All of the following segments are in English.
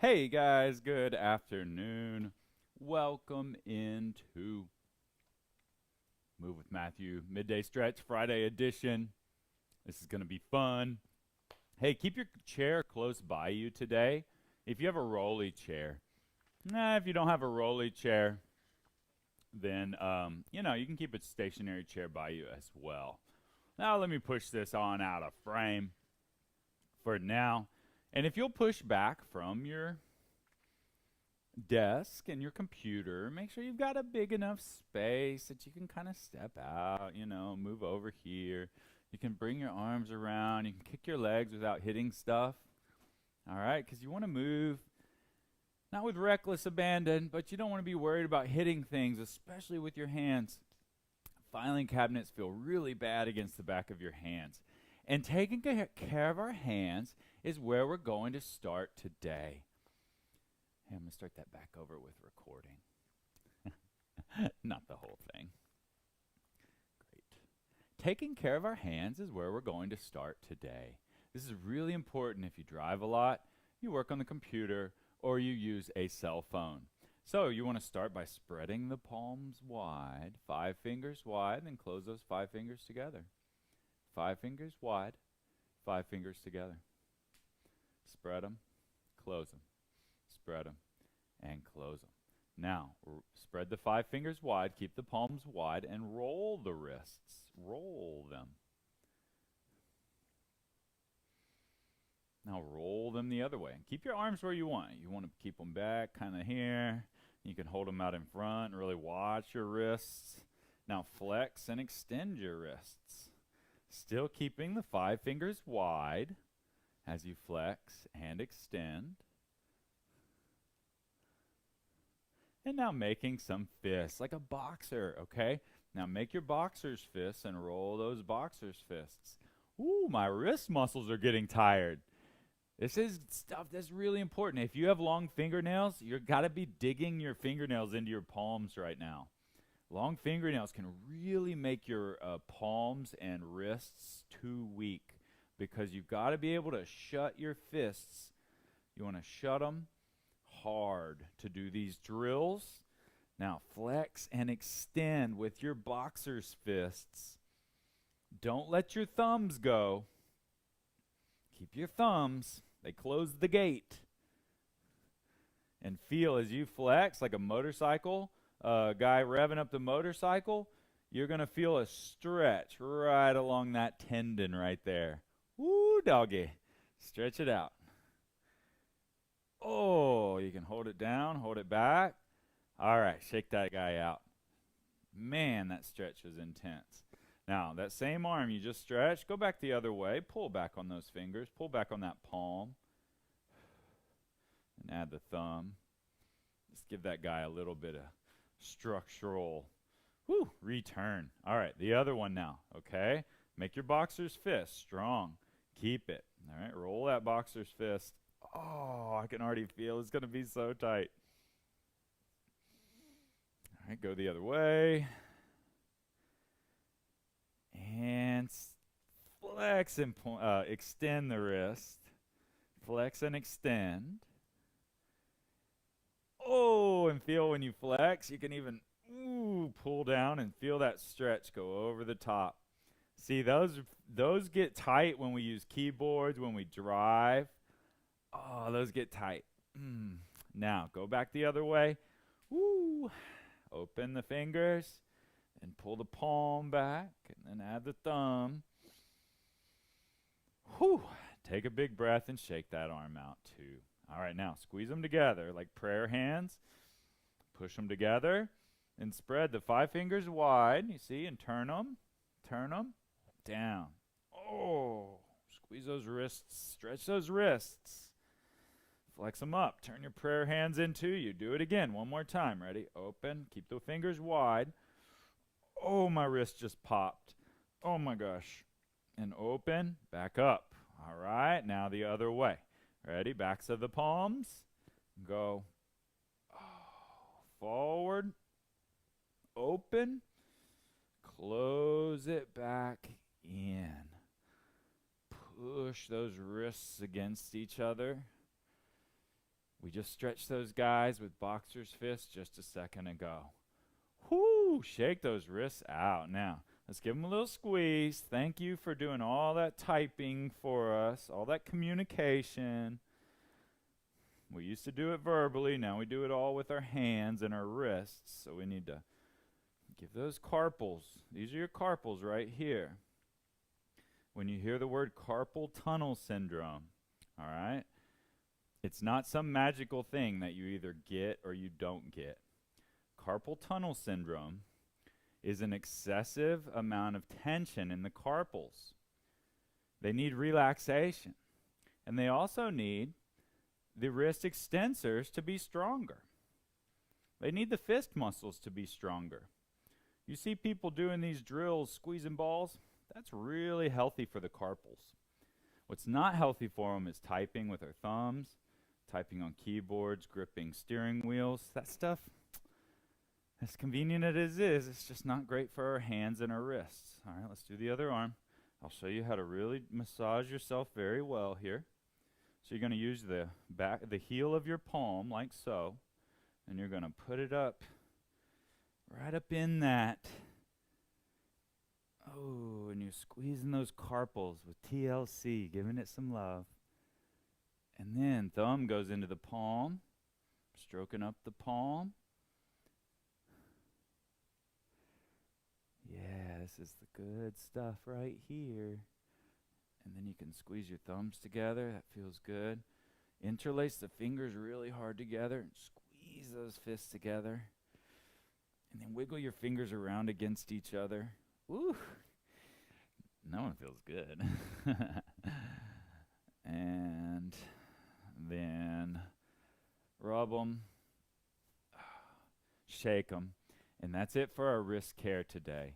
Hey guys, good afternoon. Welcome into Move with Matthew Midday Stretch Friday edition. This is going to be fun. Hey, keep your chair close by you today. If you have a rolly chair, if you don't have a rolly chair, then you can keep a stationary chair by you as well. Now let me push this on out of frame for now. And if you'll push back from your desk and your computer, make sure you've got a big enough space that you can kind of step out, move over here. You can bring your arms around. You can kick your legs without hitting stuff. All right, because you want to move, not with reckless abandon, but you don't want to be worried about hitting things, especially with your hands. Filing cabinets feel really bad against the back of your hands. And taking care of our hands is where we're going to start today. Hey, I'm going to start that back over with recording. Not the whole thing. Great. Taking care of our hands is where we're going to start today. This is really important if you drive a lot, you work on the computer, or you use a cell phone. So you want to start by spreading the palms wide, 5 fingers wide, and close those 5 fingers together. 5 fingers wide, 5 fingers together. Spread them, close them. Spread them and close them. Now, spread the 5 fingers wide, keep the palms wide, and roll the wrists. Roll them. Now roll them the other way. And keep your arms where you want. You want to keep them back, kind of here. You can hold them out in front and really watch your wrists. Now flex and extend your wrists. Still keeping the 5 fingers wide as you flex and extend. And now making some fists, like a boxer, okay? Now make your boxer's fists and roll those boxer's fists. Ooh, my wrist muscles are getting tired. This is stuff that's really important. If you have long fingernails, you've got to be digging your fingernails into your palms right now. Long fingernails can really make your palms and wrists too weak because you've got to be able to shut your fists. You want to shut them hard to do these drills. Now flex and extend with your boxer's fists. Don't let your thumbs go. Keep your thumbs. They close the gate. And feel as you flex like a motorcycle, guy revving up the motorcycle, you're going to feel a stretch right along that tendon right there. Woo, doggy. Stretch it out. Oh, you can hold it down, hold it back. All right, shake that guy out. Man, that stretch was intense. Now, that same arm you just stretched, go back the other way. Pull back on those fingers. Pull back on that palm. And add the thumb. Just give that guy a little bit of structural return. All right, the other one now, okay? Make your boxer's fist strong. Keep it. All right, roll that boxer's fist. Oh, I can already feel it's going to be so tight. All right, go the other way. And flex and extend the wrist. Flex and extend. Oh, and feel when you flex, you can even pull down and feel that stretch go over the top. See, those get tight when we use keyboards, when we drive. Oh, those get tight. Now, go back the other way. Open the fingers and pull the palm back and then add the thumb. Take a big breath and shake that arm out too. All right, now squeeze them together like prayer hands. Push them together and spread the 5 fingers wide, you see, and turn them down. Oh, squeeze those wrists, stretch those wrists. Flex them up. Turn your prayer hands into you. Do it again. One more time. Ready? Open. Keep the fingers wide. Oh, my wrist just popped. Oh, my gosh. And open. Back up. All right. Now the other way. Ready? Backs of the palms. Go forward. Open. Close it back in. Push those wrists against each other. We just stretched those guys with boxer's fists just a second ago. Whoo! Shake those wrists out. Now, let's give them a little squeeze. Thank you for doing all that typing for us, all that communication. We used to do it verbally. Now we do it all with our hands and our wrists. So we need to give those carpals. These are your carpals right here. When you hear the word carpal tunnel syndrome, all right, it's not some magical thing that you either get or you don't get. Carpal tunnel syndrome is an excessive amount of tension in the carpals. They need relaxation. And they also need the wrist extensors to be stronger. They need the fist muscles to be stronger. You see people doing these drills, squeezing balls, that's really healthy for the carpals. What's not healthy for them is typing with our thumbs, typing on keyboards, gripping steering wheels. That stuff, as convenient as it is, it's just not great for our hands and our wrists. All right, let's do the other arm. I'll show you how to really massage yourself very well here. So you're going to use the heel of your palm like so, and you're going to put it up, right up in that. Oh, and you're squeezing those carpals with TLC, giving it some love. And then thumb goes into the palm, stroking up the palm. Yeah, this is the good stuff right here. And then you can squeeze your thumbs together. That feels good. Interlace the fingers really hard together and squeeze those fists together. And then wiggle your fingers around against each other. Ooh, that one feels good. And then rub them, shake them, and that's it for our wrist care today.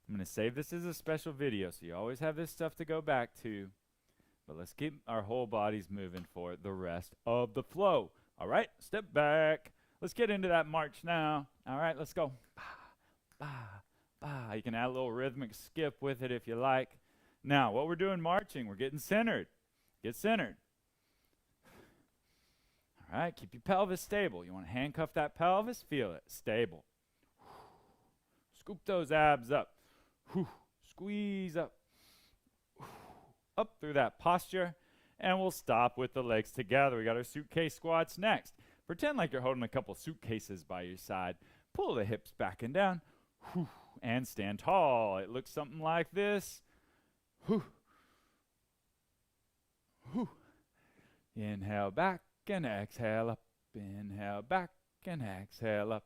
I'm going to save this as a special video, so you always have this stuff to go back to. But let's keep our whole bodies moving for the rest of the flow. All right, step back. Let's get into that march now. All right, let's go. Bah, bah, bah. You can add a little rhythmic skip with it if you like. Now, what we're doing marching, we're getting centered. Get centered. All right, keep your pelvis stable. You want to handcuff that pelvis? Feel it. Stable. Scoop those abs up. Squeeze up. Up through that posture. And we'll stop with the legs together. We got our suitcase squats next. Pretend like you're holding a couple suitcases by your side. Pull the hips back and down. And stand tall. It looks something like this. Inhale back and exhale up. Inhale back and exhale up.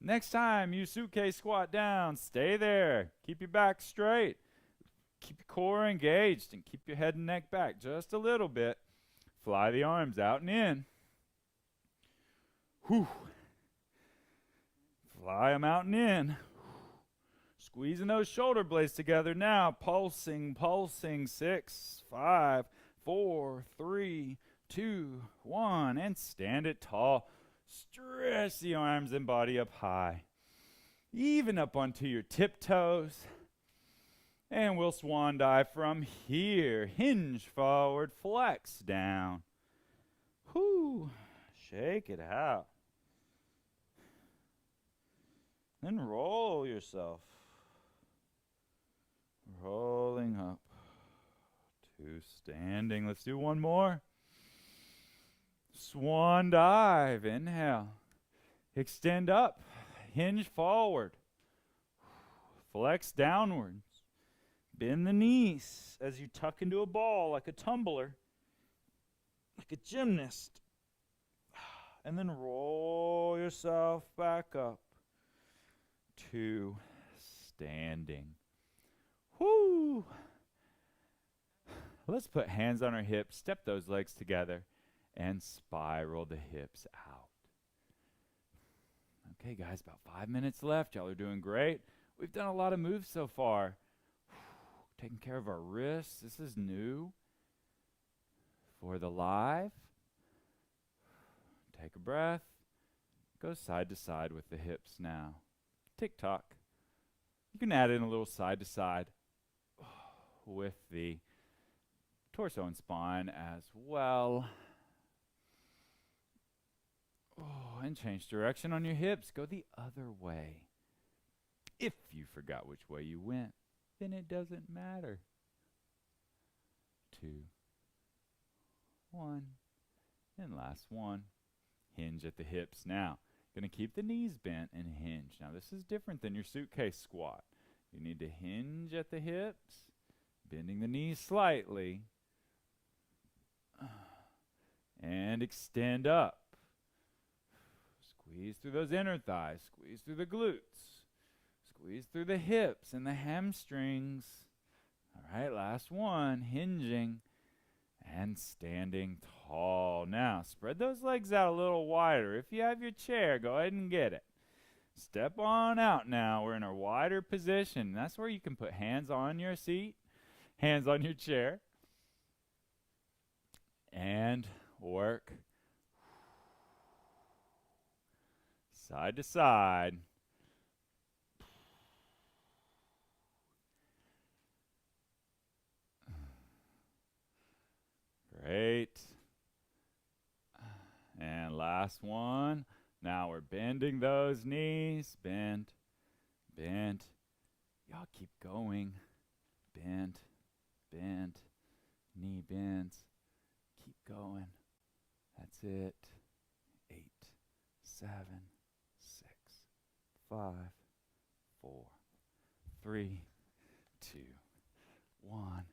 Next time you suitcase squat down, stay there. Keep your back straight. Keep your core engaged and keep your head and neck back just a little bit. Fly the arms out and in. Fly them out and in. Squeezing those shoulder blades together now. Pulsing, pulsing. 6, 5, 4, 3, 2, 1. And stand it tall. Stretch the arms and body up high. Even up onto your tiptoes. And we'll swan dive from here. Hinge forward, flex down. Shake it out. Then roll yourself. Rolling up to standing. Let's do one more. Swan dive. Inhale. Extend up. Hinge forward. Flex downwards. Bend the knees as you tuck into a ball like a tumbler, like a gymnast. And then roll yourself back up to standing. Whoo! Let's put hands on our hips, step those legs together, and spiral the hips out. Okay, guys, about 5 minutes left. Y'all are doing great. We've done a lot of moves so far. Taking care of our wrists. This is new for the live. Take a breath. Go side to side with the hips now. Tick-tock. You can add in a little side to side with the torso and spine as well. Oh, and change direction on your hips. Go the other way. If you forgot which way you went, then it doesn't matter. 2, 1, and last one. Hinge at the hips. Now, going to keep the knees bent and hinge. Now, this is different than your suitcase squat. You need to hinge at the hips, bending the knees slightly, and extend up. Squeeze through those inner thighs. Squeeze through the glutes. Squeeze through the hips and the hamstrings. All right, last one. Hinging and standing tall. Now, spread those legs out a little wider. If you have your chair, go ahead and get it. Step on out now. We're in a wider position. That's where you can put hands on your seat, hands on your chair, and work side to side. Great. And last one. Now we're bending those knees. Bend, bend. Y'all keep going. Bend, bend. Knee bends. Keep going. That's it. 8, 7, 6, 5, 4, 3, 2, 1.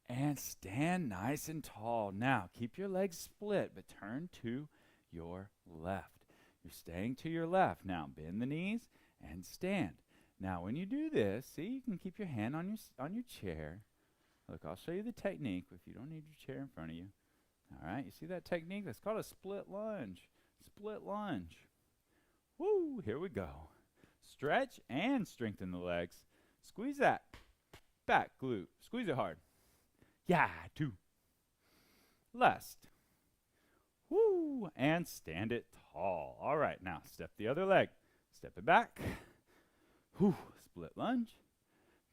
And stand nice and tall. Now, keep your legs split, but turn to your left. You're staying to your left. Now, bend the knees and stand. Now, when you do this, see, you can keep your hand on your chair. Look, I'll show you the technique if you don't need your chair in front of you. All right, you see that technique? That's called a split lunge. Split lunge. Woo, here we go. Stretch and strengthen the legs. Squeeze that back glute. Squeeze it hard. Yeah, 2. Last. Woo, and stand it tall. All right, now step the other leg. Step it back. Woo, split lunge.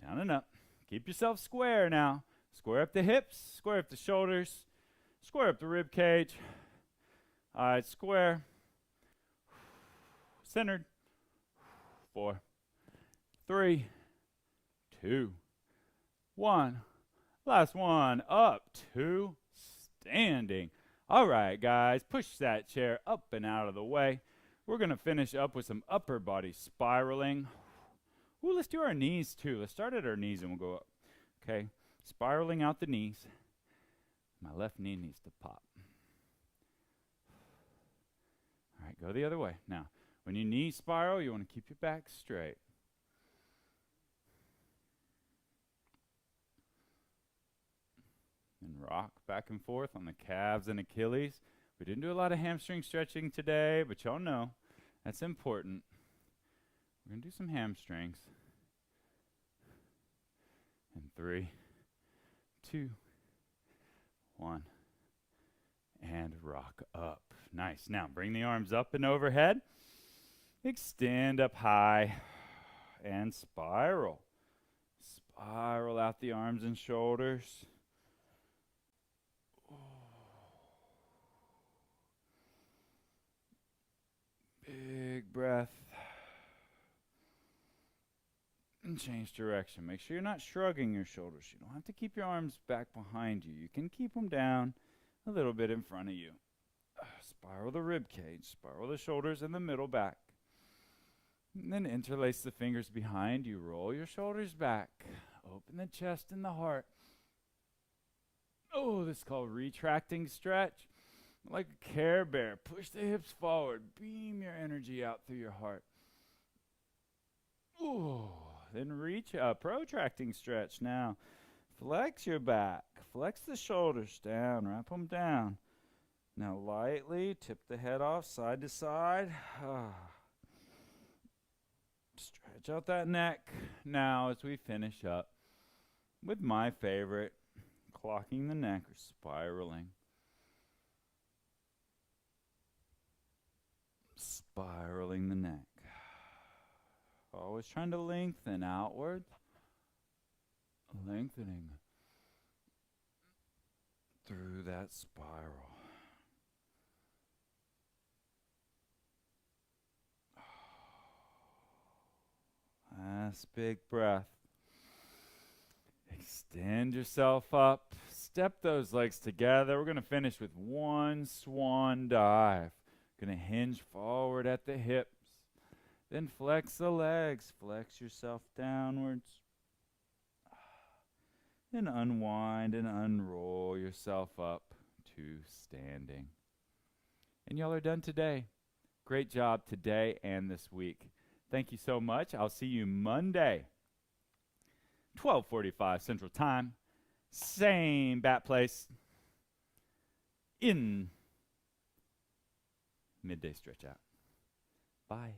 Down and up. Keep yourself square now. Square up the hips, square up the shoulders, square up the rib cage. All right, square. Centered. 4, 3, 2, 1. Last one. Up to standing. All right, guys, push that chair up and out of the way. We're going to finish up with some upper body spiraling. Ooh, let's do our knees too. Let's start at our knees and we'll go up. Okay, spiraling out the knees. My left knee needs to pop. All right, go the other way. Now, when you knee spiral, you want to keep your back straight. And rock back and forth on the calves and Achilles. We didn't do a lot of hamstring stretching today, but y'all know that's important. We're going to do some hamstrings. And 3, 2, 1. And rock up. Nice. Now bring the arms up and overhead. Extend up high. And spiral. Spiral out the arms and shoulders. Big breath. And change direction. Make sure you're not shrugging your shoulders. You don't have to keep your arms back behind you. You can keep them down a little bit in front of you. Spiral the rib cage. Spiral the shoulders and the middle back. And then interlace the fingers behind you. Roll your shoulders back. Open the chest and the heart. Oh, this is called retracting stretch. Like a Care Bear. Push the hips forward. Beam your energy out through your heart. Ooh. Then reach a protracting stretch. Now, flex your back. Flex the shoulders down. Wrap them down. Now, lightly tip the head off side to side. Stretch out that neck. Now, as we finish up with my favorite, clocking the neck or spiraling. Spiraling the neck. Always trying to lengthen outward. Lengthening through that spiral. Last big breath. Extend yourself up. Step those legs together. We're going to finish with one swan dive. Going to hinge forward at the hips. Then flex the legs. Flex yourself downwards. Then unwind and unroll yourself up to standing. And y'all are done today. Great job today and this week. Thank you so much. I'll see you Monday, 12:45 Central Time. Same bat place in midday stretch out. Bye.